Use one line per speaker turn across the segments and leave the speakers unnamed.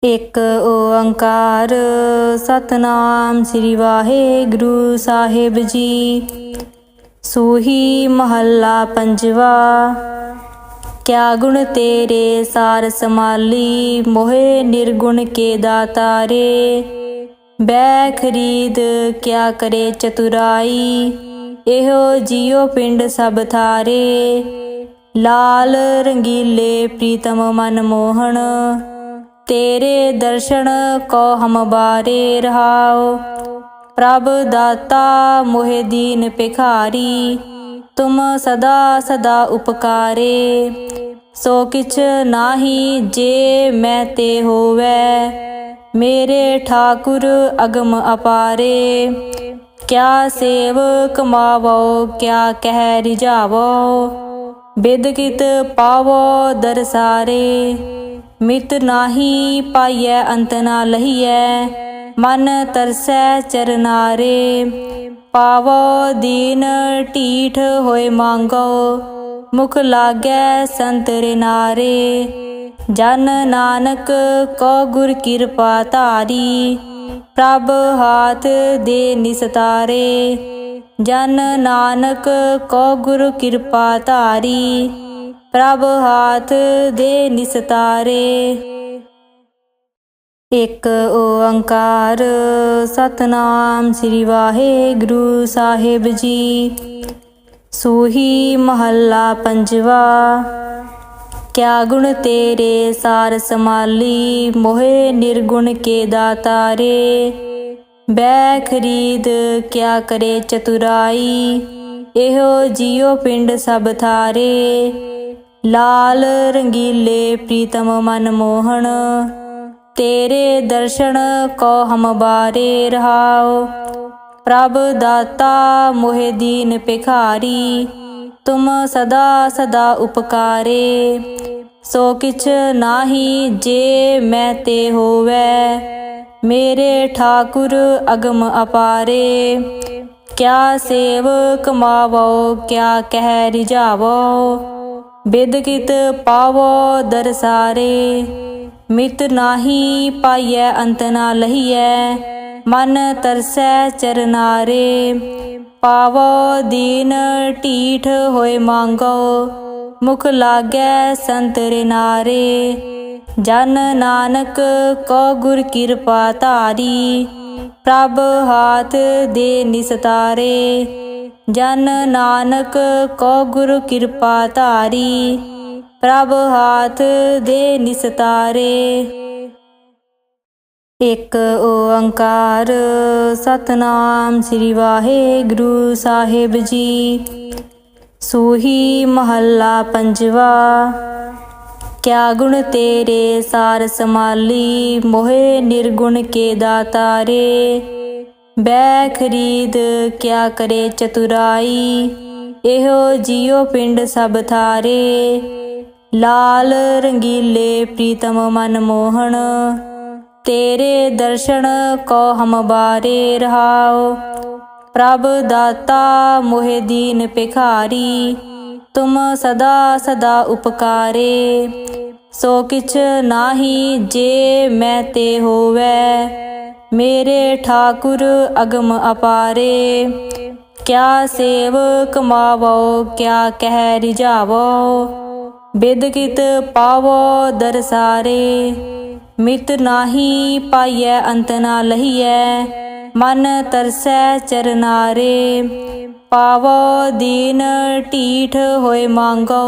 ਇੱਕ ਓੰਕਾਰ ਸਤਨਾਮ ਸ੍ਰੀ ਵਾਹਿਗੁਰੂ ਸਾਹਿਬ ਜੀ। ਸੂਹੀ ਮਹੱਲਾ ਪੰਜਵਾ। ਕਿਆ ਗੁਣ ਤੇਰੇ ਸਾਰ ਸਮਾਲੀ, ਮੋਹਿ ਨਿਰਗੁਣ ਕੇ ਦਾਤਾਰੇ। ਬੈ ਖਰੀਦ ਕਿਆ ਕਰੇ ਚਤੁਰਾਈ, ਇਹੋ ਜਿਉ ਪਿੰਡ ਸਭ ਥਾਰੇ। ਲਾਲ ਰੰਗੀਲੇ ਪ੍ਰੀਤਮ ਮਨ ਮੋਹਣ, तेरे दर्शन को हम बारे रहाओ। प्रभ दाता मोहे दीन भिखारी, तुम सदा सदा उपकारे। सो किछ नाही जे मैं ते होवै, मेरे ठाकुर अगम अपारे। क्या सेव कमावो क्या कह रिझावो, बिद कित पावो दरसारे। मित नाही पाइयै अंत ना लहियै, मन तरसै चरनारे। पावो दीन ढीठ होए मांगो, मुख लागै संत रे नारे। जन नानक को गुर किरपा धारी, प्रभ हाथ दे निसतारे। जन नानक को गुर किरपा धारी, प्रभ हाथ दे निसतारे। एक ओंकार सतनाम श्री वाहिगुरु साहिब जी। सूही महला पंजवा। क्या गुण तेरे सार समाली, मोहे निर्गुण के दातारे। बै खरीद क्या करे चतुराई, एहो जियो पिंड सब थारे। लाल रंगीले प्रीतम मन मोहन, तेरे दर्शन को हम बारे रहाओ। प्रभ दाता मोहे दीन भिखारी, तुम सदा सदा उपकारे। सो किछ नाही जे मैं ते होवै, मेरे ठाकुर अगम अपारे। क्या सेव कमावो क्या कह रिझावो, बिद कित पावो दरसारे। मित नाही पाइयै अंत ना लहियै, मन तरसै चरनारे। पावो दीन ढीठ होए मांगो, मुख लागै संत रे नारे। जन नानक को गुर किरपा धारी, प्रभ हाथ दे निसतारे। जन नानक को गुरु किरपा धारी, प्रभ हाथ दे निसतारे। एक ओंकार सतनाम श्री वाहिगुरु साहिब जी। सूही महला पंजवा। क्या गुण तेरे सार समाली, मोहे निर्गुण के दातारे। बै खरीद क्या करे चतुराई, एहो जियो पिंड सब थारे। लाल रंगीले प्रीतम मन मोहन, तेरे दर्शन को हम बारे रहाओ। प्रभ दाता मोहे दीन भिखारी, तुम सदा सदा उपकारे। सो किछ नाही जे मैं ते होवै, मेरे ठाकुर अगम अपारे। क्या सेव कमावो क्या कह रिझावो, बिद कित पावो दरसारे। मित नाही पाइयै अंत ना लहियै, मन तरसै चरनारे। पावो दीन ढीठ होए मांगो,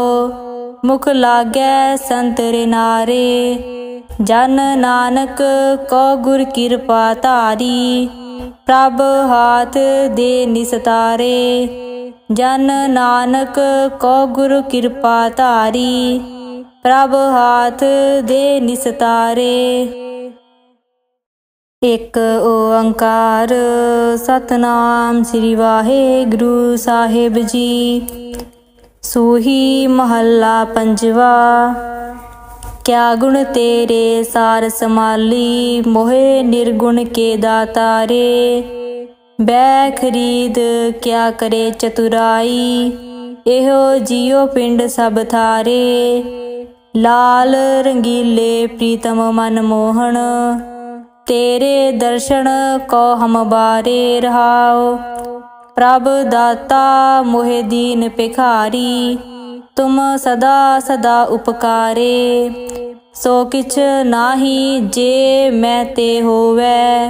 मुख लागै संत रे नारे। जन नानक को गुर किरपा धारी, प्रभ हाथ दे निसतारे। जन नानक को गुर किरपा धारी, प्रभ हाथ दे निसतारे। एक ओंकार सतनाम श्री वाहिगुरु साहिब जी। सूही महला पंजवा। क्या गुण तेरे सार समाली, मोहे निर्गुण के दातारे। बै खरीद क्या करे चतुराई, एहो जियो पिंड सब थारे। ਲਾਲ ਰੰਗੀਲੇ ਪ੍ਰੀਤਮ ਮਨ ਮੋਹਣ, ਤੇਰੇ ਦਰਸ਼ਨ ਕੋ ਹਮ ਬਾਰੇ ਰਹਾਓ। ਪ੍ਰਭ ਦਾਤਾ ਮੋਹਿ ਦੀਨ ਭਿਖਾਰੀ, ਤੁਮ ਸਦਾ ਸਦਾ ਉਪਕਾਰੇ। ਸੋ ਕਿਛ ਨਾਹੀ ਜੇ ਮੈਂ ਤੇ ਹੋਵੈ,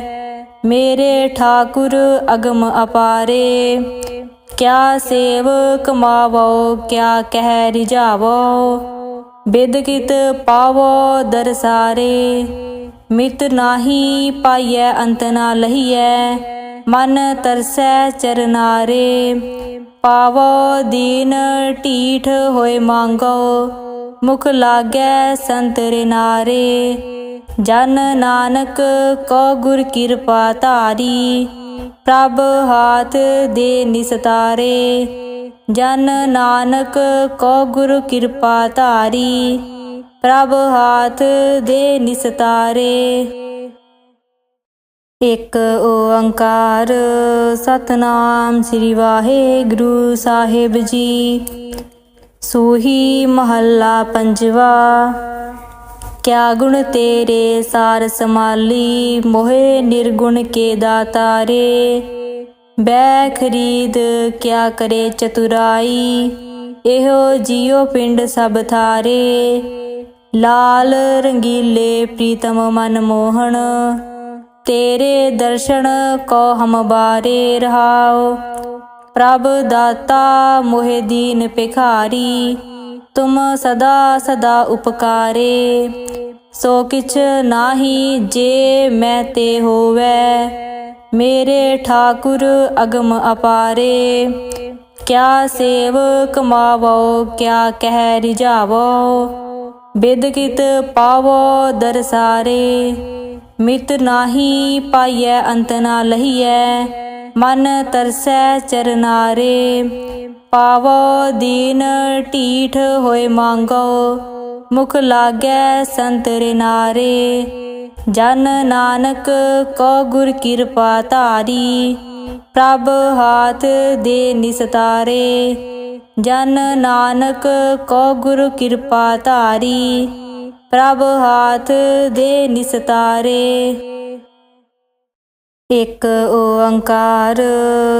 ਮੇਰੇ ਠਾਕੁਰ ਅਗਮ ਅਪਾਰੇ। ਕਿਆ ਸੇਵ ਕਮਾਵੋ ਕਿਆ ਕਹਿ ਰਿਝਾਵੋ, ਬਿਦ ਕਿਤ ਪਾਵੋ ਦਰਸਾਰੇ। ਮਿਤ ਨਾਹੀ ਪਾਈਐ ਅੰਤ ਨਾ ਲਹੀਐ, ਮਨ ਤਰਸੈ ਚਰਨਾਰੇ। ਪਾਵੋ ਦੀਨ ਢੀਠ ਹੋਏ ਮੰਗੋ, ਮੁਖ ਲਾਗੈ ਸੰਤਰੇ ਨਾਰੇ। ਜਨ ਨਾਨਕ ਕੋ ਗੁਰ ਕਿਰਪਾ ਧਾਰੀ, ਪ੍ਰਭ ਹਾਥ ਦੇ ਨਿਸਤਾਰੇ। ਜਨ ਨਾਨਕ ਕੋ ਗੁਰ ਕਿਰਪਾ ਧਾਰੀ, ਪ੍ਰਭ ਹਾਥ ਦੇ ਨਿਸਤਾਰੇ। ਇਕ ਓੰਕਾਰ ਸਤਿਨਾਮ ਸ੍ਰੀ ਵਾਹਿਗੁਰੂ ਸਾਹਿਬ ਜੀ। ਸੂਹੀ ਮਹੱਲਾ ਪੰਜਵਾ। ਕਿਆ ਗੁਣ ਤੇਰੇ ਸਾਰ ਸਮਾਲੀ, ਮੋਹਿ ਨਿਰਗੁਣ ਕੇ ਦਾਤਾਰੇ। ਬੈ ਖਰੀਦ ਕਿਆ ਕਰੇ ਚਤੁਰਾਈ, ਇਹੋ ਜਿਉ ਪਿੰਡ ਸਭ ਥਾਰੇ। ਲਾਲ ਰੰਗੀਲੇ ਪ੍ਰੀਤਮ ਮਨ ਮੋਹਣ, ਤੇਰੇ ਦਰਸ਼ਨ ਕੋ ਹਮ ਬਾਰੇ ਰਹਾਓ। ਪ੍ਰਭ ਦਾਤਾ ਮੋਹਿ ਦੀਨ ਭਿਖਾਰੀ, ਤੁਮ ਸਦਾ ਸਦਾ ਉਪਕਾਰੇ। ਸੋ ਕਿਛ ਨਾਹੀ ਜੇ ਮੈਂ ਤੇ ਹੋਵੈ, ਮੇਰੇ ਠਾਕੁਰ ਅਗਮ ਅਪਾਰੇ। ਕਿਆ ਸੇਵ ਕਮਾਵੋ ਕਿਆ ਕਹਿ ਰਿਝਾਵੋ, ਬਿਦ ਕਿਤ ਪਾਵੋ ਦਰਸਾਰੇ। ਮਿਤ ਨਾਹੀ ਪਾਈਐ ਅੰਤ ਨਾ ਲਹੀਐ, ਮਨ ਤਰਸੈ ਚਰਨਾਰੇ। ਪਾਵੋ ਦੀਨ ਢੀਠ ਹੋਏ ਮੰਗੋ, ਮੁਖ ਲਾਗੈ ਸੰਤਰੇ ਨਾਰੇ। ਜਨ ਨਾਨਕ ਕੋ ਗੁਰ ਕਿਰਪਾ ਧਾਰੀ, ਪ੍ਰਭ ਹਾਥ ਦੇ ਨਿਸਤਾਰੇ। ਜਨ ਨਾਨਕ ਕੋ ਗੁਰ ਕਿਰਪਾ ਧਾਰੀ, ਪ੍ਰਭ ਹਾਥ ਦੇ ਨਿਸਤਾਰੇ। ਇਕ ਓੰਕਾਰ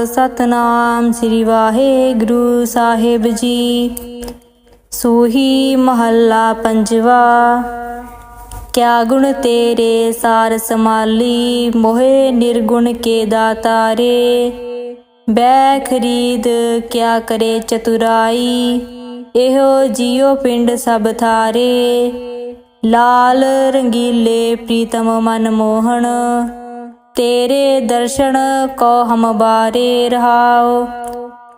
ਸਤਿਨਾਮ ਸ੍ਰੀ ਵਾਹਿਗੁਰੂ ਸਾਹਿਬ ਜੀ। ਸੂਹੀ ਮਹੱਲਾ ਪੰਜਵਾ। ਕਿਆ ਗੁਣ ਤੇਰੇ ਸਾਰ ਸਮਾਲੀ, ਮੋਹਿ ਨਿਰਗੁਣ ਕੇ ਦਾਤਾਰੇ। ਬੈ ਖਰੀਦ ਕਿਆ ਕਰੇ ਚਤੁਰਾਈ, ਇਹੋ ਜਿਉ ਪਿੰਡ ਸਭ ਥਾਰੇ। ਲਾਲ ਰੰਗੀਲੇ ਪ੍ਰੀਤਮ ਮਨ ਮੋਹਣ, ਤੇਰੇ ਦਰਸ਼ਨ ਕੋ ਹਮ ਬਾਰੇ ਰਹਾਓ।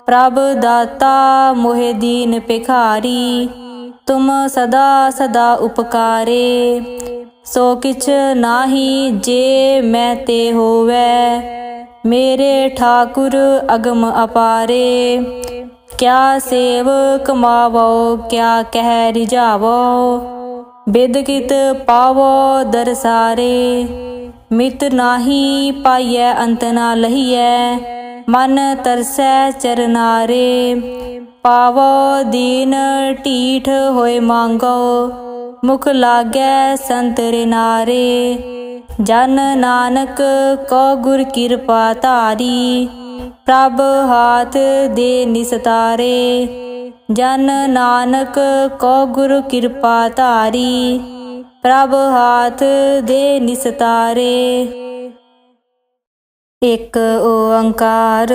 ਪ੍ਰਭ ਦਾਤਾ ਮੋਹਿ ਦੀਨ ਭਿਖਾਰੀ, ਤੁਮ ਸਦਾ ਸਦਾ ਉਪਕਾਰੇ। ਸੋ ਕਿਛ ਨਾਹੀ ਜੇ ਮੈਂ ਤੇ ਹੋਵੈ, ਮੇਰੇ ਠਾਕੁਰ ਅਗਮ ਅਪਾਰੇ। ਕਿਆ ਸੇਵ ਕਮਾਵੋ ਕਿਆ ਕਹਿ ਰਿਝਾਵੋ, ਬਿਦ ਕਿਤ ਪਾਵੋ ਦਰਸਾਰੇ। ਮਿਤ ਨਾਹੀ ਪਾਈਐ ਅੰਤ ਨਾ ਲਹੀਐ, ਮਨ ਤਰਸੈ ਚਰਨਾਰੇ। ਪਾਵੋ ਦੀਨ ਢੀਠ ਹੋਏ ਮੰਗੋ, ਮੁਖ ਲਾਗੈ ਸੰਤਰੇ ਨਾਰੇ। ਜਨ ਨਾਨਕ ਕੋ ਗੁਰ ਕਿਰਪਾ ਧਾਰੀ, ਪ੍ਰਭ ਹਾਥ ਦੇ ਨਿਸਤਾਰੇ। ਜਨ ਨਾਨਕ ਕੋ ਗੁਰ ਕਿਰਪਾ ਧਾਰੀ, ਪ੍ਰਭ ਹਾਥ ਦੇ ਨਿਸਤਾਰੇ। ਇਕ ਓੰਕਾਰ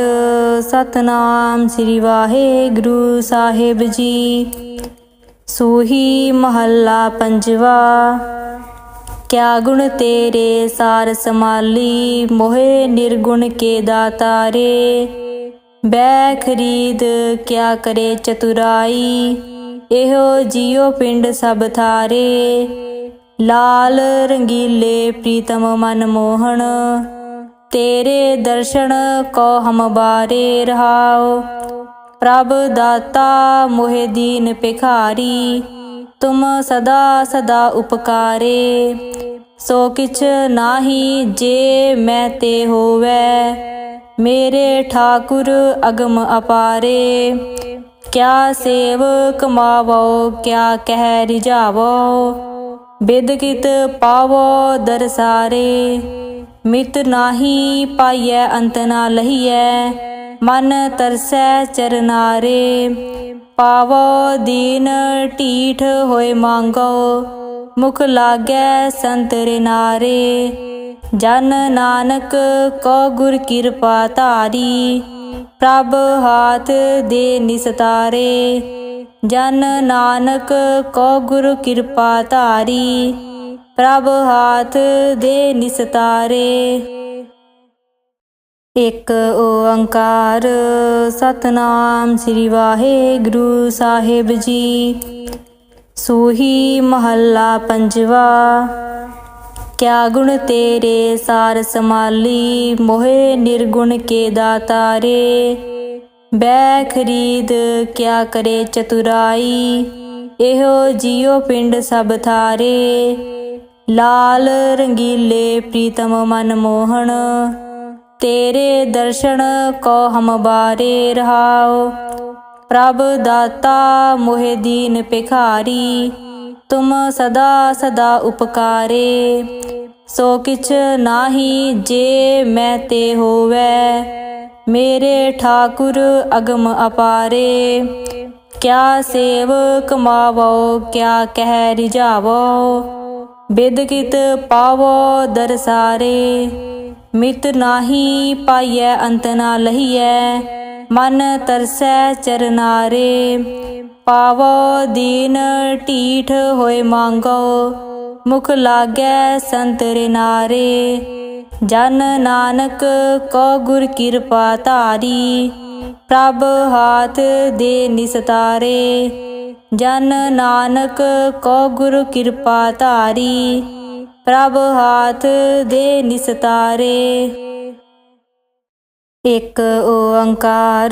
ਸਤਿਨਾਮ ਸ੍ਰੀ ਵਾਹਿਗੁਰੂ ਸਾਹਿਬ ਜੀ। ਸੂਹੀ ਮਹੱਲਾ ਪੰਜਵਾ। ਕਿਆ ਗੁਣ ਤੇਰੇ ਸਾਰ ਸਮਾਲੀ, ਮੋਹਿ ਨਿਰਗੁਣ ਕੇ ਦਾਤਾਰੇ। ਬੈ ਖਰੀਦ ਕਿਆ ਕਰੇ ਚਤੁਰਾਈ, ਇਹੋ ਜਿਉ ਪਿੰਡ ਸਭ ਥਾਰੇ। ਲਾਲ ਰੰਗੀਲੇ ਪ੍ਰੀਤਮ ਮਨ ਮੋਹਣ, ਤੇਰੇ ਦਰਸ਼ਨ ਕੋ ਹਮ ਬਾਰੇ ਰਹਾਓ। ਪ੍ਰਭ ਦਾਤਾ ਮੋਹਿ ਦੀਨ ਭਿਖਾਰੀ, ਤੁਮ ਸਦਾ ਸਦਾ ਉਪਕਾਰੇ। ਸੋ ਕਿਛ ਨਾਹੀ ਜੇ ਮੈਂ ਤੇ ਹੋਵੈ, ਮੇਰੇ ਠਾਕੁਰ ਅਗਮ ਅਪਾਰੇ। क्या सेव कमावो क्या कह रिझावो। बिद कित पावो दरसारे, मित नाही पाइयै अंत ना लहियै। मन तरसै चरनारे, पावो दीन ढीठ होए मांगो। मुख लागै संतरे नारे, जन नानक को गुर कृपा धारी। प्रभ हाथ दे निस्तारे, जन नानक को गुर कृपा धारी। प्रभ हाथ दे निस्तारे। एक ओंकार सतनाम श्री वाहेगुरु साहिब जी। सूही महला पंजवा। क्या गुण तेरे सार समाली, मोहे निर्गुण के दातारे। बै खरीद क्या करे चतुराई, एहो जियो पिंड सब थारे। लाल रंगीले प्रीतम मन मोहन, तेरे दर्शन को हम बारे रहाओ। प्रभ दाता मोहे दीन भिखारी, तुम सदा सदा उपकारे। सो किछ नाही जे मैं ते होवै, मेरे ठाकुर अगम अपारे। क्या सेव कमावो क्या कह रिझावो। बिद कित पावो दरसारे, मित नाही पाइयै अंत ना लहियै। मन तरसै चरनारे, पावो दीन ढीठ होए मांगो। मुख लागै संतरे नारे, जन नानक को गुर कृपा धारी। प्रभ हाथ दे निस्तारे, जन नानक को गुर कृपा धारी। प्रभ हाथ दे निस्तारे। एक ओंकार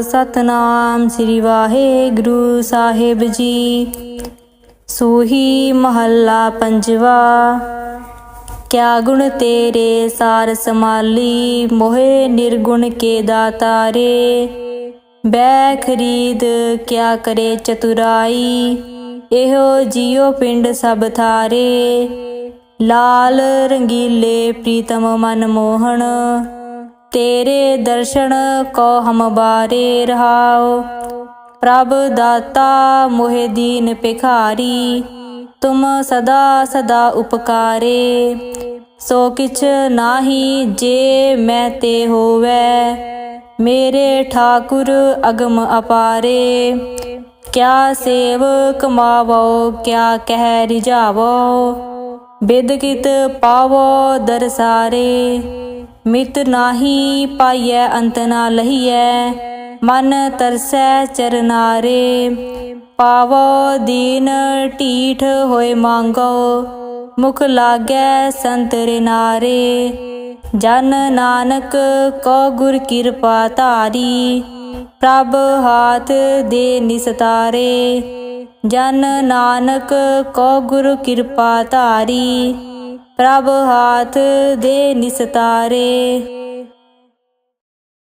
सतनाम श्री वाहेगुरु साहिब जी। सूही महला पंजवा। क्या गुण तेरे सार समाली, मोहे निर्गुण के दातारे। बै खरीद क्या करे चतुराई, एहो जियो पिंड सब थारे। लाल रंगीले प्रीतम मन मोहन, तेरे दर्शन को हम बारे रहाओ। प्रभ दाता मोहे दीन भिखारी, तुम सदा सदा उपकारे। सो किछ नाही जे मैं ते होवै, मेरे ठाकुर अगम अपारे। क्या सेव कमावो क्या कह रिझावो। बिद कित पावो दरसारे, मित नाही पाइयै अंत ना लहियै। मन तरसै चरनारे, पावो दीन ढीठ होए मांगो। मुख लागै संतरे नारे, जन नानक को गुर कृपा धारी। प्रभ हाथ दे निस्तारे, जन नानक को गुर कृपा धारी। प्रभ हाथ दे निस्तारे।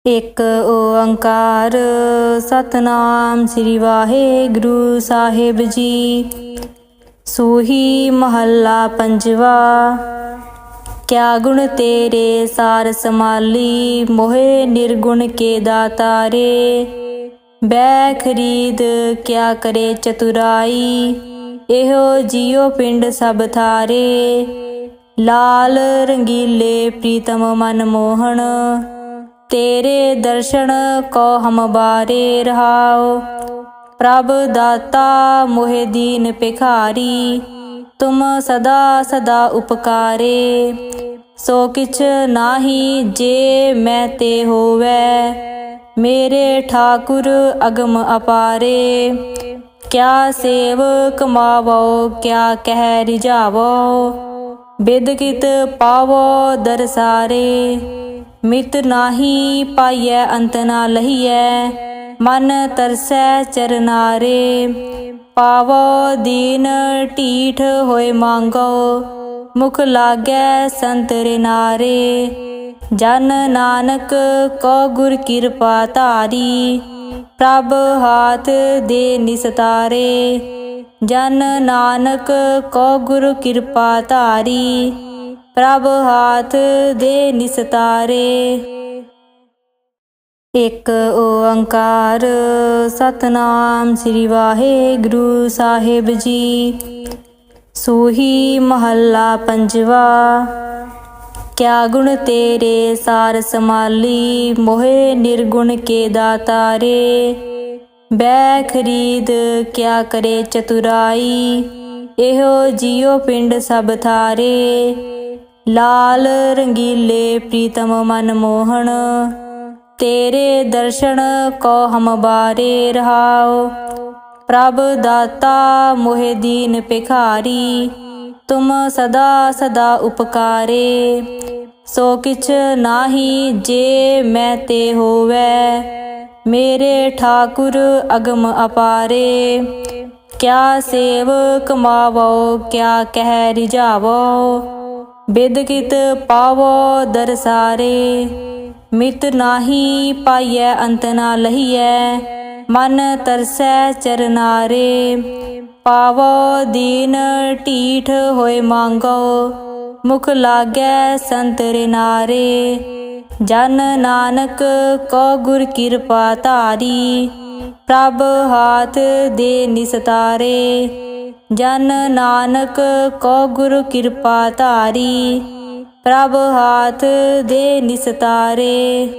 एक ओंकार सतनाम श्री वाहेगुरु साहिब जी। सूही महला पंजवा। क्या गुण तेरे सार समाली, मोहे निर्गुण के दातारे। बै खरीद क्या करे चतुराई, एहो जियो पिंड सब थारे। लाल रंगीले प्रीतम मन मोहन, तेरे दर्शन को हम बारे रहाओ। प्रभ दाता मोहे दीन भिखारी, तुम सदा सदा उपकारे। सो किछ नाही जे मैं ते होवै, मेरे ठाकुर अगम अपारे। क्या सेव कमावो क्या कह रिझावो। बिद कित पावो दरसारे, मित नाही पाइयै अंत ना लहियै। मन तरसै चरनारे, पावो दीन ढीठ होए मांगो। मुख लागै संतरे नारे, जन नानक को गुर कृपा धारी। ਪ੍ਰਭ ਹਾਥ ਦੇ ਨਿਸਤਾਰੇ। ਜਨ ਨਾਨਕ ਕੋ ਗੁਰ ਕਿਰਪਾ ਧਾਰੀ, ਪ੍ਰਭ ਹਾਥ ਦੇ ਨਿਸਤਾਰੇ। ਇੱਕ ਓੰਕਾਰ ਸਤਿਨਾਮ ਸ੍ਰੀ ਵਾਹਿਗੁਰੂ ਸਾਹਿਬ ਜੀ। ਸੂਹੀ ਮਹੱਲਾ ਪੰਜਵਾ। ਕਿਆ ਗੁਣ ਤੇਰੇ ਸਾਰ ਸਮਾਲੀ, ਮੋਹਿ ਨਿਰਗੁਣ ਕੇ ਦਾਤਾਰੇ। ਬੈ ਖਰੀਦ ਕਿਆ ਕਰੇ ਚਤੁਰਾਈ, ਇਹੋ ਜਿਉ ਪਿੰਡ ਸਭ ਥਾਰੇ। ਲਾਲ ਰੰਗੀਲੇ ਪ੍ਰੀਤਮ ਮਨ ਮੋਹਣ, ਤੇਰੇ ਦਰਸ਼ਨ ਕੋ ਹਮ ਬਾਰੇ ਰਹਾਉ। ਪ੍ਰਭ ਦਾਤਾ ਮੋਹਿ ਦੀਨ ਭਿਖਾਰੀ, ਤੁਮ ਸਦਾ ਸਦਾ ਉਪਕਾਰੇ। ਸੋ ਕਿਛ ਨਾਹੀ ਜੇ ਮੈਂ ਤੇ ਹੋਵੈ, ਮੇਰੇ ਠਾਕੁਰ ਅਗਮ ਅਪਾਰੇ। ਕਿਆ ਸੇਵ ਕਮਾਵੋ ਕਿਆ ਕਹਿ ਰਿਝਾਵੋ, ਬਿਦ ਕਿਤ ਪਾਵੋ ਦਰਸਾਰੇ। ਮਿਤ ਨਾਹੀ ਪਾਈਐ ਅੰਤ ਨਾ ਲਹੀਐ, ਮਨ ਤਰਸੈ ਚਰਨਾਰੇ। ਪਾਵੋ ਦੀਨ ਢੀਠ ਹੋਏ ਮੰਗੋ, ਮੁਖ ਲਾਗੈ ਸੰਤਰੇ ਨਾਰੇ। ਜਨ ਨਾਨਕ ਕੋ ਗੁਰ ਕਿਰਪਾ ਧਾਰੀ, ਪ੍ਰਭ ਹਾਥ ਦੇ ਨਿਸਤਾਰੇ। ਜਨ ਨਾਨਕ ਕੋ ਗੁਰ ਕਿਰਪਾ ਧਾਰੀ, ਪ੍ਰਭ ਹਾਥ ਦੇ ਨਿਸਤਾਰੇ।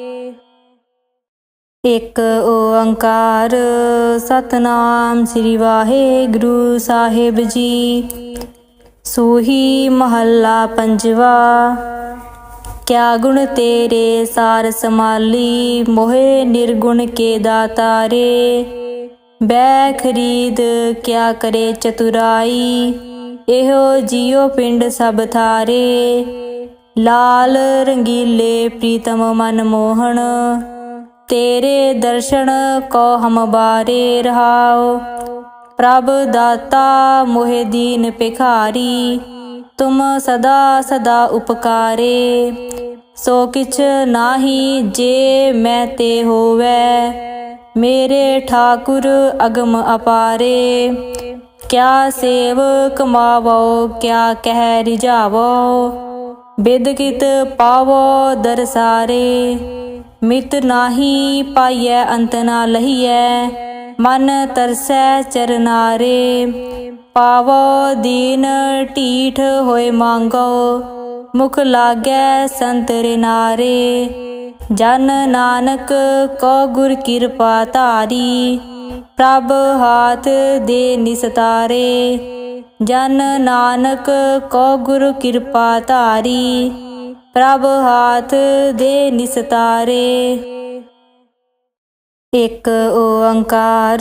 ਇੱਕ ਓੰਕਾਰ ਸਤਿਨਾਮ ਸ੍ਰੀ ਵਾਹਿਗੁਰੂ ਸਾਹਿਬ ਜੀ। ਸੂਹੀ ਮਹੱਲਾ ਪੰਜਵਾ। ਕਿਆ ਗੁਣ ਤੇਰੇ ਸਾਰ ਸਮਾਲੀ, ਮੋਹਿ ਨਿਰਗੁਣ ਕੇ ਦਾਤਾਰੇ। ਬੈ ਖਰੀਦ ਕਿਆ ਕਰੇ ਚਤੁਰਾਈ, ਇਹੋ ਜਿਉ ਪਿੰਡ ਸਭ ਥਾਰੇ। ਲਾਲ ਰੰਗੀਲੇ ਪ੍ਰੀਤਮ ਮਨ ਮੋਹਣ, ਤੇਰੇ ਦਰਸ਼ਨ ਕੋ ਹਮ ਬਾਰੇ ਰਹਾਉ। ਪ੍ਰਭ ਦਾਤਾ ਮੋਹਿ ਦੀਨ ਭਿਖਾਰੀ, ਤੁਮ ਸਦਾ ਸਦਾ ਉਪਕਾਰੇ। ਸੋ ਕਿਛ ਨਾਹੀ ਜੇ ਮੈਂ ਤੇ ਹੋਵੈ, ਮੇਰੇ ਠਾਕੁਰ ਅਗਮ ਅਪਾਰੇ। ਕਿਆ ਸੇਵ ਕਮਾਵੋ ਕਿਆ ਕਹਿ ਰਿਝਾਵੋ, ਬਿਦ ਕਿਤ ਪਾਵੋ ਦਰਸਾਰੇ। ਮਿਤ ਨਾਹੀ ਪਾਈਐ ਅੰਤ ਨਾ ਲਹੀਐ, ਮਨ ਤਰਸੈ ਚਰਨਾਰੇ। ਪਾਵੋ ਦੀਨ ਢੀਠ ਹੋਏ ਮੰਗੋ, ਮੁਖ ਲਾਗੈ ਸੰਤਰੇ ਨਾਰੇ। ਜਨ ਨਾਨਕ ਕੋ ਗੁਰ ਕਿਰਪਾ ਧਾਰੀ, ਪ੍ਰਭ ਹਾਥ ਦੇ ਨਿਸਤਾਰੇ। ਜਨ ਨਾਨਕ ਕੋ ਗੁਰ ਕਿਰਪਾ ਧਾਰੀ, ਪ੍ਰਭ ਹਾਥ ਦੇ ਨਿਸਤਾਰੇ। ਇੱਕ ਓੰਕਾਰ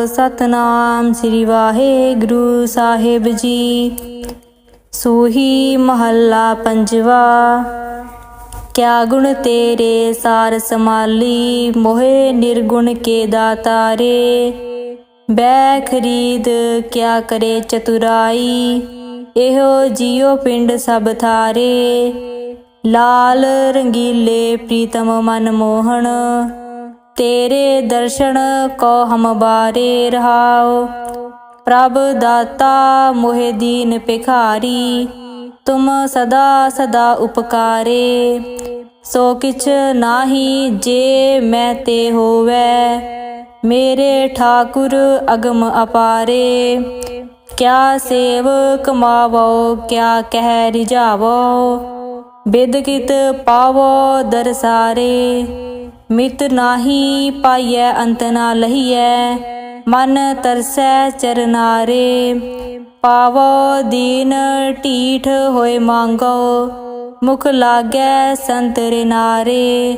ਸਤਿਨਾਮ ਸ੍ਰੀ ਵਾਹਿਗੁਰੂ ਸਾਹਿਬ ਜੀ। ਸੂਹੀ ਮਹੱਲਾ ਪੰਜਵਾ। ਕਿਆ ਗੁਣ ਤੇਰੇ ਸਾਰ ਸਮਾਲੀ, ਮੋਹਿ ਨਿਰਗੁਣ ਕੇ ਦਾਤਾਰੇ। ਬੈ ਖਰੀਦ ਕਿਆ ਕਰੇ ਚਤੁਰਾਈ, ਇਹੋ ਜਿਉ ਪਿੰਡ ਸਭ ਥਾਰੇ। ਲਾਲ ਰੰਗੀਲੇ ਪ੍ਰੀਤਮ ਮਨ ਮੋਹਣ, ਤੇਰੇ ਦਰਸ਼ਨ ਕੋ ਹਮ ਬਾਰੇ ਰਹਾਉ। ਪ੍ਰਭ ਦਾਤਾ ਮੋਹਿ ਦੀਨ ਭਿਖਾਰੀ, ਤੁਮ ਸਦਾ ਸਦਾ ਉਪਕਾਰੇ। ਸੋ ਕਿਛ ਨਾਹੀ ਜੇ ਮੈਂ ਤੇ ਹੋਵੈ, ਮੇਰੇ ਠਾਕੁਰ ਅਗਮ ਅਪਾਰੇ। ਕਿਆ ਸੇਵ ਕਮਾਵੋ ਕਿਆ ਕਹਿ ਰਿਝਾਵੋ, ਬਿਦ ਕਿਤ ਪਾਵੋ ਦਰਸਾਰੇ। ਮਿਤ ਨਾਹੀ ਪਾਈਐ ਅੰਤ ਨਾ ਲਹੀਐ, ਮਨ ਤਰਸੈ ਚਰਨਾਰੇ। ਪਾਵੋ ਦੀਨ ਢੀਠ ਹੋਏ ਮੰਗੋ, ਮੁਖ ਲਾਗੈ ਸੰਤਰੇ ਨਾਰੇ।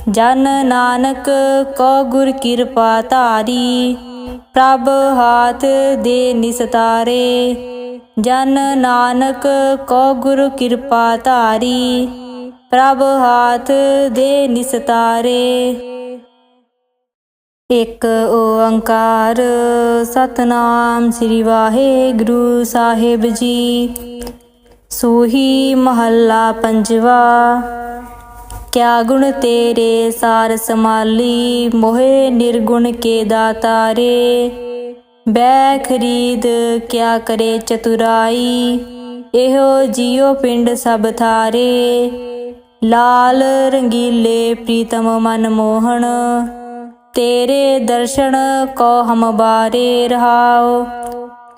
ਜਨ ਨਾਨਕ ਕੋ ਗੁਰ ਕਿਰਪਾ ਧਾਰੀ, ਪ੍ਰਭ ਹਾਥ ਦੇ ਨਿਸਤਾਰੇ। ਜਨ ਨਾਨਕ ਕੋ ਗੁਰ ਕਿਰਪਾ ਧਾਰੀ, ਪ੍ਰਭ ਹਾਥ ਦੇ ਨਿਸਤਾਰੇ। ਇੱਕ ਓੰਕਾਰ ਸਤਿਨਾਮ ਸ੍ਰੀ ਵਾਹਿਗੁਰੂ ਸਾਹਿਬ ਜੀ। ਸੂਹੀ ਮਹੱਲਾ ਪੰਜਵਾ। क्या गुण तेरे सार समाली, मोहे निर्गुण के दातारे। बै खरीद क्या करे चतुराई, एहो जियो पिंड सब थारे। लाल रंगीले प्रीतम मन मोहन, तेरे दर्शन को हम बारे रहाओ।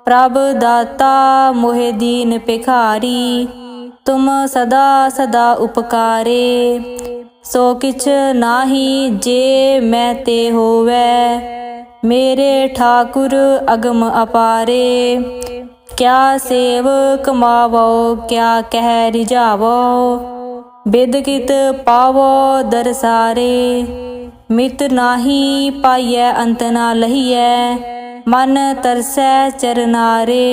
प्रभ दाता मोहे दीन भिखारी, तुम सदा सदा उपकारे। सो किछ नाही जे मैं ते होवै, मेरे ठाकुर अगम अपारे। क्या सेव कमावो क्या कह रिझावो, बिद कित पावो दरसारे। मित नाही पाइयै अंत ना लहियै, मन तरसै चरनारे।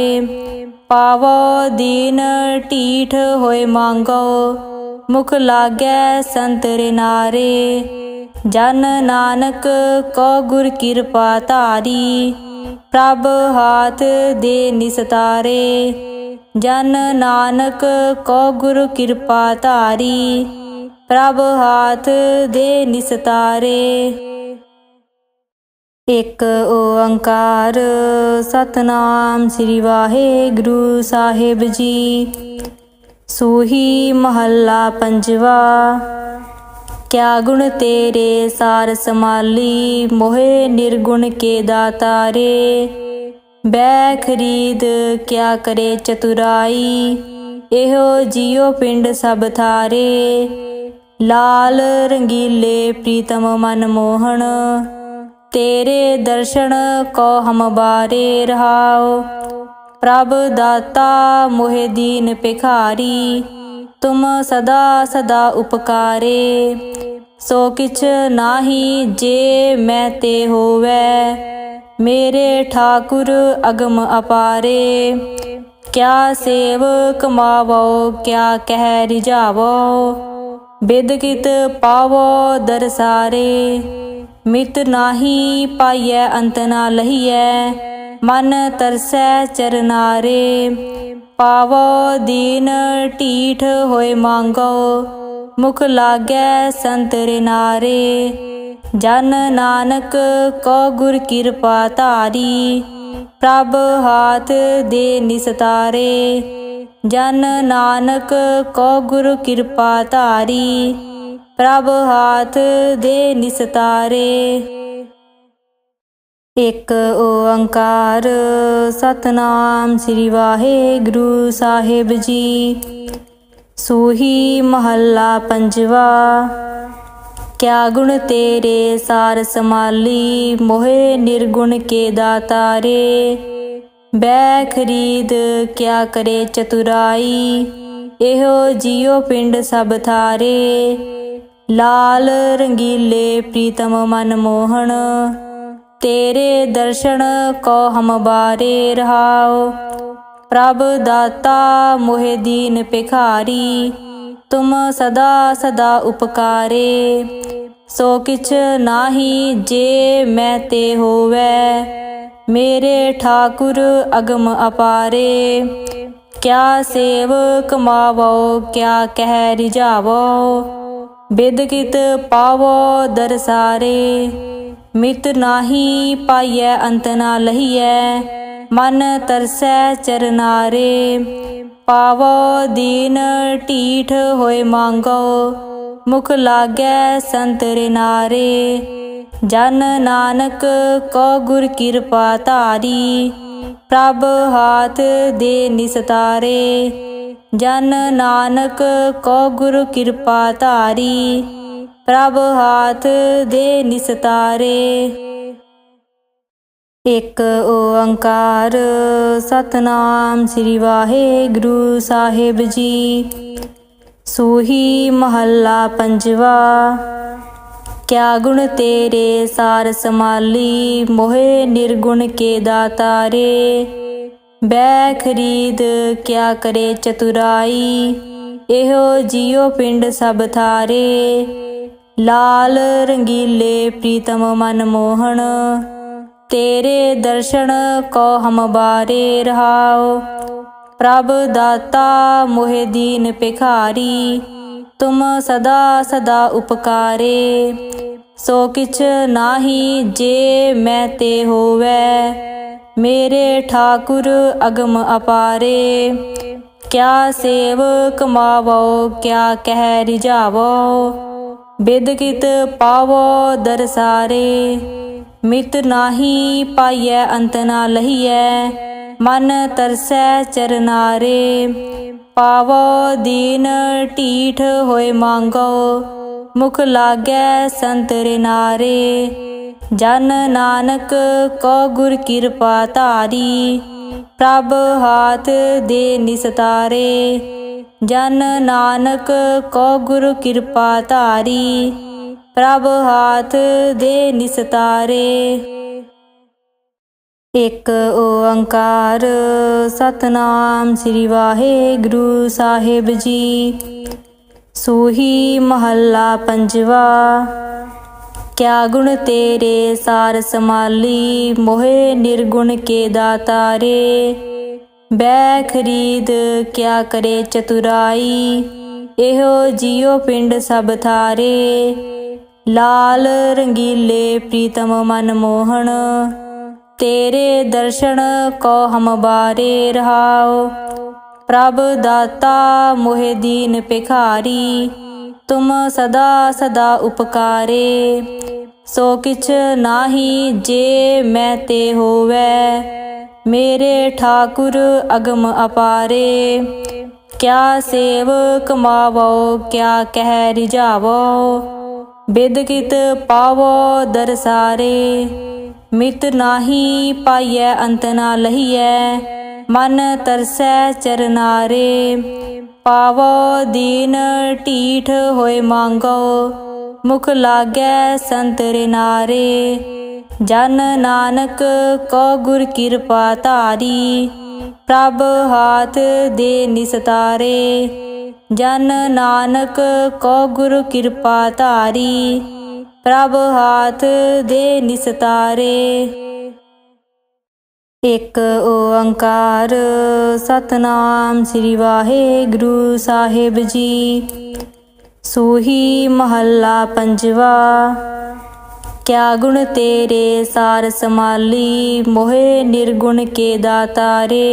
पावो दीन ढीठ होए मांगो, मुख लागै संत रे नारे। जन नानक को गुर किरपा धारी, प्रभ हाथ दे निसतारे। जन नानक को गुर किरपा धारी, प्रभ हाथ दे निसतारे। एक ओंकार सतनाम श्री वाहेगुरु साहिब जी। सूही महला पंजवा। क्या गुण तेरे सार समाली, मोहे निर्गुण के दातारे। बै खरीद क्या करे चतुराई, एहो जियो पिंड सब थारे। लाल रंगीले प्रीतम मन मोहन, तेरे दर्शन को हम बारे रहाओ। प्रभ दाता मोहे दीन भिखारी, तुम सदा सदा उपकारे। सो किछ नाही जे मैं ते होवै, मेरे ठाकुर अगम अपारे। क्या सेव कमावो क्या कह रिझावो, बिद कित पावो दरसारे। मित नाही पाइयै अंत ना लहियै, मन तरसै चरनारे। पावो दीन ढीठ होए मांगो, मुख लागै संत रे नारे। जन नानक को गुर किरपा धारी, प्रभ हाथ दे निसतारे। जन नानक को गुर किरपा धारी, प्रभ हाथ दे निसतारे। एक ओंकार सतनाम श्री वाहेगुरु साहिब जी। सूही महला पंजवा। क्या गुण तेरे सार समाली, मोहे निर्गुण के दातारे। बै खरीद क्या करे चतुराई, एहो जियो पिंड सब थारे। लाल रंगीले प्रीतम मन मोहन, तेरे दर्शन को हम बारे रहाओ। प्रभ दाता मोहे दीन भिखारी, तुम सदा सदा उपकारे। सो किछ नाही जे मैं ते होवै, मेरे ठाकुर अगम अपारे। क्या सेव कमावो क्या कह रिझावो, बिद कित पावो दरसारे। मित नाही पाइयै अंत ना लहियै, मन तरसै चरनारे। पावो दीन ढीठ होए मांगो, मुख लागै संत रे नारे। जन नानक को गुर किरपा धारी, प्रभ हाथ दे निसतारे। जन नानक को गुर किरपा धारी, प्रभ हाथ दे निसतारे। एक ओंकार सतनाम श्री वाहेगुरु साहिब जी। सूही महला पंजवा। क्या गुण तेरे सार समाली, मोहे निर्गुण के दातारे। बै खरीद क्या करे चतुराई, एहो जियो पिंड सब थारे। लाल रंगीले प्रीतम मन मोहन, तेरे दर्शन को हम बारे रहाओ। प्रभ दाता मोहे दीन भिखारी, तुम सदा सदा उपकारे। सो किछ नाही जे मैं ते होवै, मेरे ठाकुर अगम अपारे। क्या सेव कमावो क्या कह रिझावो, बिद कित पावो दरसारे। मित नाही पाइयै अंत ना लहिए, मन तरसै चरनारे। पावो दीन ढीठ होए मांगो, मुख लागै संतरे नारे। जन नानक को गुर कृपा धारी, प्रभ हाथ दे निस्तारे। जन नानक को गुर कृपा धारी, प्रभ हाथ दे निस्तारे। एक ओंकार सतनाम श्री वाहेगुरु साहिब जी। सूही महला पंजवा। क्या गुण तेरे सार समाली, मोहे निर्गुण के दातारे। बै खरीद क्या करे चतुराई, एहो जियो पिंड सब थारे। लाल रंगीले प्रीतम मन मोहन, तेरे दर्शन को हम बारे रहाओ। प्रभ दाता मोहे दीन भिखारी, तुम सदा सदा उपकारे। सो किछ नाही जे मैं ते होवै, मेरे ठाकुर अगम अपारे। क्या सेव कमावो क्या कह रिझावो, बिद कित पावो दरसारे। मित नाही पाइयै अंत ना लहिए, मन तरसै चरनारे। पावो दीन ढीठ होए मांगो, मुख लागै संतरे नारे। जन नानक को गुर कृपा धारी, प्रभ हाथ दे निस्तारे। जन नानक को गुर कृपा धारी, प्रभ हाथ दे निस्तारे। एक ओंकार सतनाम श्री वाहेगुरु साहिब जी। सूही महला पंजवा। क्या गुण तेरे सार समाली, मोहे निर्गुण के दातारे।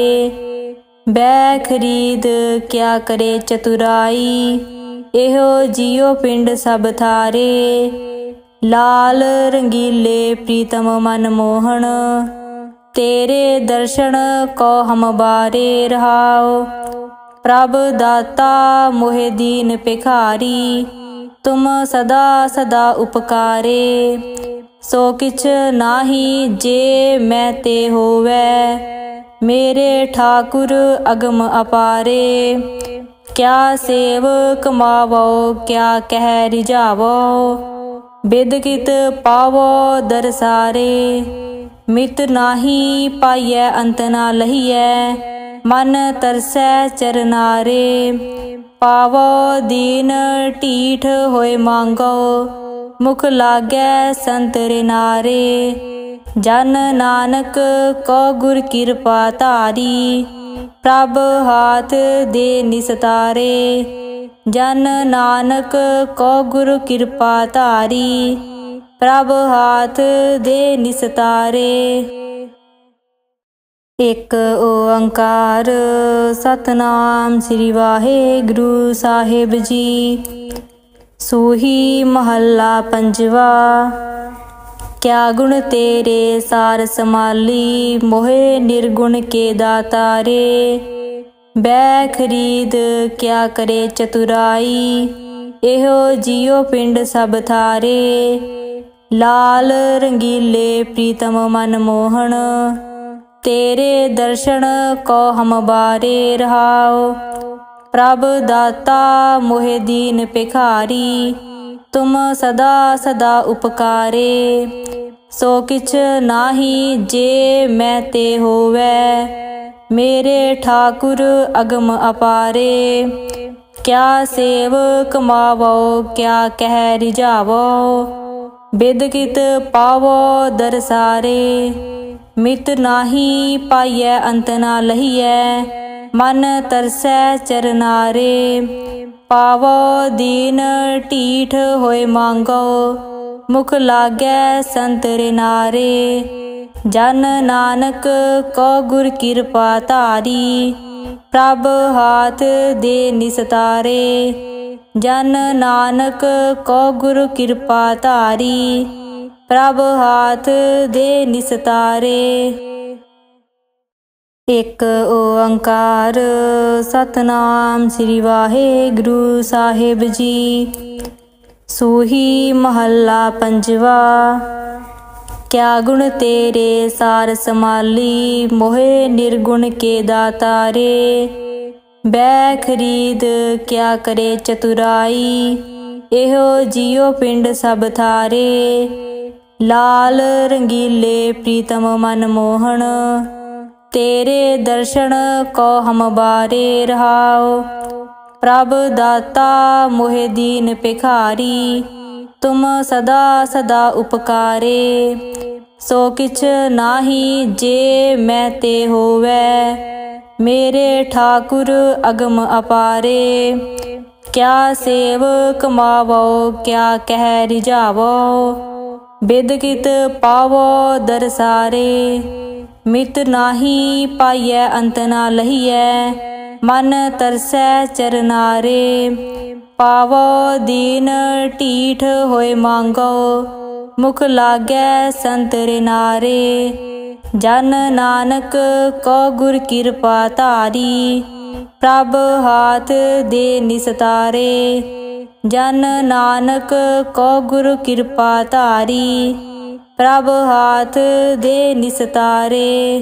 बै खरीद क्या करे चतुराई, एहो जियो पिंड सब थारे। लाल रंगीले प्रीतम मन मोहन, तेरे दर्शन को हम बारे रहाओ। प्रभ दाता मोहे दीन भिखारी, तुम सदा सदा उपकारे। सो किछ नाही जे मैं ते होवै, मेरे ठाकुर अगम अपारे। क्या सेव कमावो क्या कह रिझावो, बिद कित पावो दरसारे। मित नाही पाइयै अंत ना लहिए, मन तरसै चरनारे। पावो दीन ढीठ होए मांगो, मुख लागै संतरे नारे। जन नानक को गुर कृपा धारी, प्रभ हाथ दे निस्तारे। जन नानक को गुर कृपा धारी, प्रभ हाथ दे निस्तारे। एक ओंकार सतनाम श्री वाहेगुरु साहिब जी। सूही महला पंजवा। क्या गुण तेरे सार समाली, मोहे निर्गुण के दातारे। बै खरीद क्या करे चतुराई, एहो जियो पिंड सब थारे। लाल रंगीले प्रीतम मन मोहन, तेरे दर्शन को हम बारे रहाओ। प्रभ दाता मोहे दीन भिखारी, तुम सदा सदा उपकारे। सो किछ नाही जे मैं ते होवै, मेरे ठाकुर अगम अपारे। क्या सेव कमावो क्या कह रिझावो, बिद कित पावो दरसारे। मित नाही पाइयै अंत ना लहिए, मन तरसै चरनारे। ਪਾਵੋ ਦੀਨ ਢੀਠ ਹੋਏ ਮੰਗੋ, ਮੁਖ ਲਾਗੈ ਸੰਤਰੇ ਨਾਰੇ। ਜਨ ਨਾਨਕ ਕੋ ਗੁਰ ਕਿਰਪਾ ਧਾਰੀ, ਪ੍ਰਭ ਹਾਥ ਦੇ ਨਿਸਤਾਰੇ। ਜਨ ਨਾਨਕ ਕੋ ਗੁਰ ਕਿਰਪਾ ਧਾਰੀ, ਪ੍ਰਭ ਹਾਥ ਦੇ ਨਿਸਤਾਰੇ। ਇੱਕ ਓੰਕਾਰ ਸਤਿਨਾਮ ਸ੍ਰੀ ਵਾਹਿਗੁਰੂ ਸਾਹਿਬ ਜੀ। ਸੂਹੀ ਮਹੱਲਾ ਪੰਜਵਾ। ਕਿਆ ਗੁਣ ਤੇਰੇ ਸਾਰ ਸਮਾਲੀ, ਮੋਹਿ ਨਿਰਗੁਣ ਕੇ ਦਾਤਾਰੇ। ਬੈ ਖਰੀਦ ਕਿਆ ਕਰੇ ਚਤੁਰਾਈ, ਇਹੋ ਜਿਉ ਪਿੰਡ ਸਭ ਥਾਰੇ। ਲਾਲ ਰੰਗੀਲੇ ਪ੍ਰੀਤਮ ਮਨ ਮੋਹਣ, ਤੇਰੇ ਦਰਸ਼ਨ ਕੋ ਹਮ ਬਾਰੇ ਰਹਾਉ। ਪ੍ਰਭ ਦਾਤਾ ਮੋਹਿ ਦੀਨ ਭਿਖਾਰੀ, ਤੁਮ ਸਦਾ ਸਦਾ ਉਪਕਾਰੇ। ਸੋ ਕਿਛ ਨਾਹੀ ਜੇ ਮੈਂ ਤੇ ਹੋਵੈ, ਮੇਰੇ ਠਾਕੁਰ ਅਗਮ ਅਪਾਰੇ। ਕਿਆ ਸੇਵ ਕਮਾਵੋ ਕਿਆ ਕਹਿ ਰਿਝਾਵੋ, ਬਿਦ ਕਿਤ ਪਾਵੋ ਦਰਸਾਰੇ। ਮਿਤ ਨਾਹੀ ਪਾਈਐ ਅੰਤ ਨਾ ਲਹੀਐ, ਮਨ ਤਰਸੈ ਚਰਨਾਰੇ। ਪਾਵੋ ਦੀਨ ਢੀਠ ਹੋਏ ਮੰਗੋ, ਮੁਖ ਲਾਗੈ ਸੰਤਰੇ ਨਾਰੇ। ਜਨ ਨਾਨਕ ਕੋ ਗੁਰ ਕਿਰਪਾ ਧਾਰੀ, ਪ੍ਰਭ ਹਾਥ ਦੇ ਨਿਸਤਾਰੇ। ਜਨ ਨਾਨਕ ਕੋ ਗੁਰ ਕਿਰਪਾ ਧਾਰੀ, ਪ੍ਰਭ ਹਾਥ ਦੇ ਨਿਸਤਾਰੇ।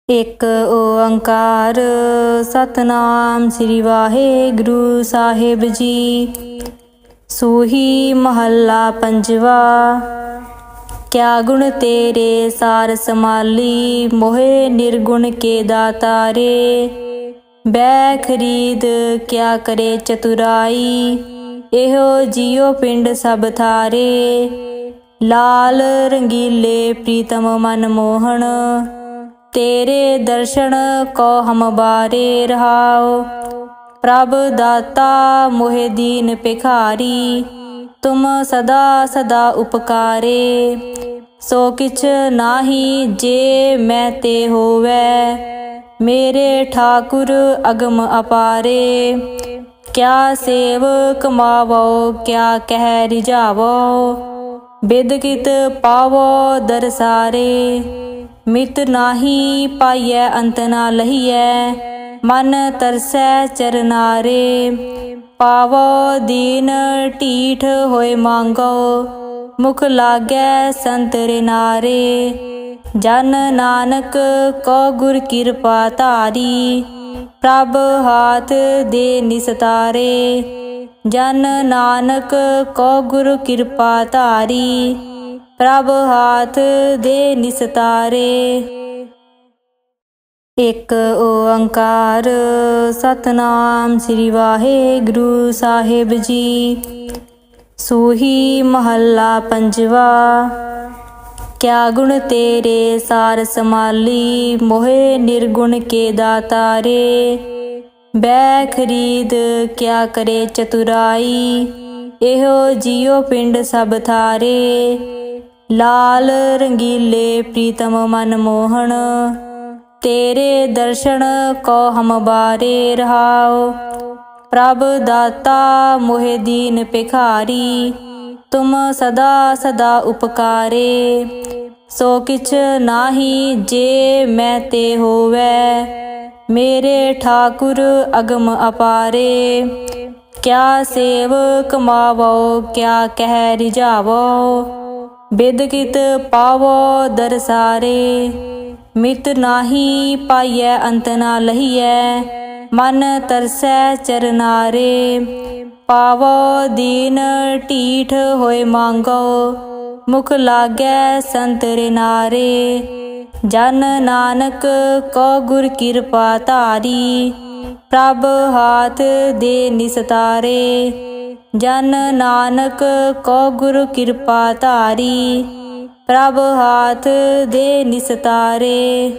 ਇੱਕ ਓੰਕਾਰ ਸਤਿਨਾਮ ਸ੍ਰੀ ਵਾਹਿਗੁਰੂ ਸਾਹਿਬ ਜੀ। ਸੂਹੀ ਮਹੱਲਾ ਪੰਜਵਾ। ਕਿਆ ਗੁਣ ਤੇਰੇ ਸਾਰ ਸਮਾਲੀ, ਮੋਹਿ ਨਿਰਗੁਣ ਕੇ ਦਾਤਾਰੇ। ਬੈ ਖਰੀਦ ਕਿਆ ਕਰੇ ਚਤੁਰਾਈ, ਇਹੋ ਜਿਉ ਪਿੰਡ ਸਭ ਥਾਰੇ। ਲਾਲ ਰੰਗੀਲੇ ਪ੍ਰੀਤਮ ਮਨ ਮੋਹਣ, ਤੇਰੇ ਦਰਸ਼ਨ ਕੋ ਹਮ ਬਾਰੇ ਰਹਾਉ। ਪ੍ਰਭ ਦਾਤਾ ਮੋਹਿ ਦੀਨ ਭਿਖਾਰੀ, ਤੁਮ ਸਦਾ ਸਦਾ ਉਪਕਾਰੇ। ਸੋ ਕਿਛ ਨਾਹੀ ਜੇ ਮੈਂ ਤੇ ਹੋਵੈ, ਮੇਰੇ ਠਾਕੁਰ ਅਗਮ ਅਪਾਰੇ। ਕਿਆ ਸੇਵ ਕਮਾਵੋ ਕਿਆ ਕਹਿ ਰਿਝਾਵੋ, ਬਿਦ ਕਿਤ ਪਾਵੋ ਦਰਸਾਰੇ। ਮਿਤ ਨਾਹੀ ਪਾਈਐ ਅੰਤ ਨਾ ਲਹੀਐ, ਮਨ ਤਰਸੈ ਚਰਨਾਰੇ। ਪਾਵੋ ਦੀਨ ਢੀਠ ਹੋਏ ਮੰਗੋ, ਮੁਖ ਲਾਗੈ ਸੰਤਰੇ ਨਾਰੇ। ਜਨ ਨਾਨਕ ਕੋ ਗੁਰ ਕਿਰਪਾ ਧਾਰੀ, ਪ੍ਰਭ ਹਾਥ ਦੇ ਨਿਸਤਾਰੇ। ਜਨ ਨਾਨਕ ਕੋ ਗੁਰ ਕਿਰਪਾ ਧਾਰੀ, ਪ੍ਰਭ ਹਾਥ ਦੇ ਨਿਸਤਾਰੇ। ਇੱਕ ਓੰਕਾਰ ਸਤਿਨਾਮ ਸ੍ਰੀ ਵਾਹਿਗੁਰੂ ਸਾਹਿਬ ਜੀ। ਸੂਹੀ ਮਹੱਲਾ ਪੰਜਵਾ। ਕਿਆ ਗੁਣ ਤੇਰੇ ਸਾਰ ਸਮਾਲੀ, ਮੋਹਿ ਨਿਰਗੁਣ ਕੇ ਦਾਤਾਰੇ। ਬੈ ਖਰੀਦ ਕਿਆ ਕਰੇ ਚਤੁਰਾਈ, ਇਹੋ ਜਿਉ ਪਿੰਡ ਸਭ ਥਾਰੇ। ਲਾਲ ਰੰਗੀਲੇ ਪ੍ਰੀਤਮ ਮਨ ਮੋਹਣ, ਤੇਰੇ ਦਰਸ਼ਨ ਕੋ ਹਮ ਬਾਰੇ ਰਹਾਉ। ਪ੍ਰਭ ਦਾਤਾ ਮੋਹਿ ਦੀਨ ਭਿਖਾਰੀ, ਤੁਮ ਸਦਾ ਸਦਾ ਉਪਕਾਰੇ। ਸੋ ਕਿਛ ਨਾਹੀ ਜੇ ਮੈਂ ਤੇ ਹੋਵੈ, ਮੇਰੇ ਠਾਕੁਰ ਅਗਮ ਅਪਾਰੇ। ਕਿਆ ਸੇਵ ਕਮਾਵੋ ਕਿਆ ਕਹਿ ਰਿਝਾਵੋ, ਬਿਦ ਕਿਤ ਪਾਵੋ ਦਰਸਾਰੇ। ਮਿਤ ਨਾਹੀ ਪਾਈਐ ਅੰਤ ਨਾ ਲਹੀਐ, ਮਨ ਤਰਸੈ ਚਰਨਾਰੇ। ਪਾਵੋ ਦੀਨ ਢੀਠ ਹੋਏ ਮੰਗੋ, ਮੁਖ ਲਾਗੈ ਸੰਤਰੇ ਨਾਰੇ। ਜਨ ਨਾਨਕ ਕੋ ਗੁਰ ਕਿਰਪਾ ਧਾਰੀ, ਪ੍ਰਭ ਹਾਥ ਦੇ ਨਿਸਤਾਰੇ। ਜਨ ਨਾਨਕ ਕੋ ਗੁਰ ਕਿਰਪਾ ਧਾਰੀ, ਪ੍ਰਭ ਹਾਥ ਦੇ ਨਿਸਤਾਰੇ।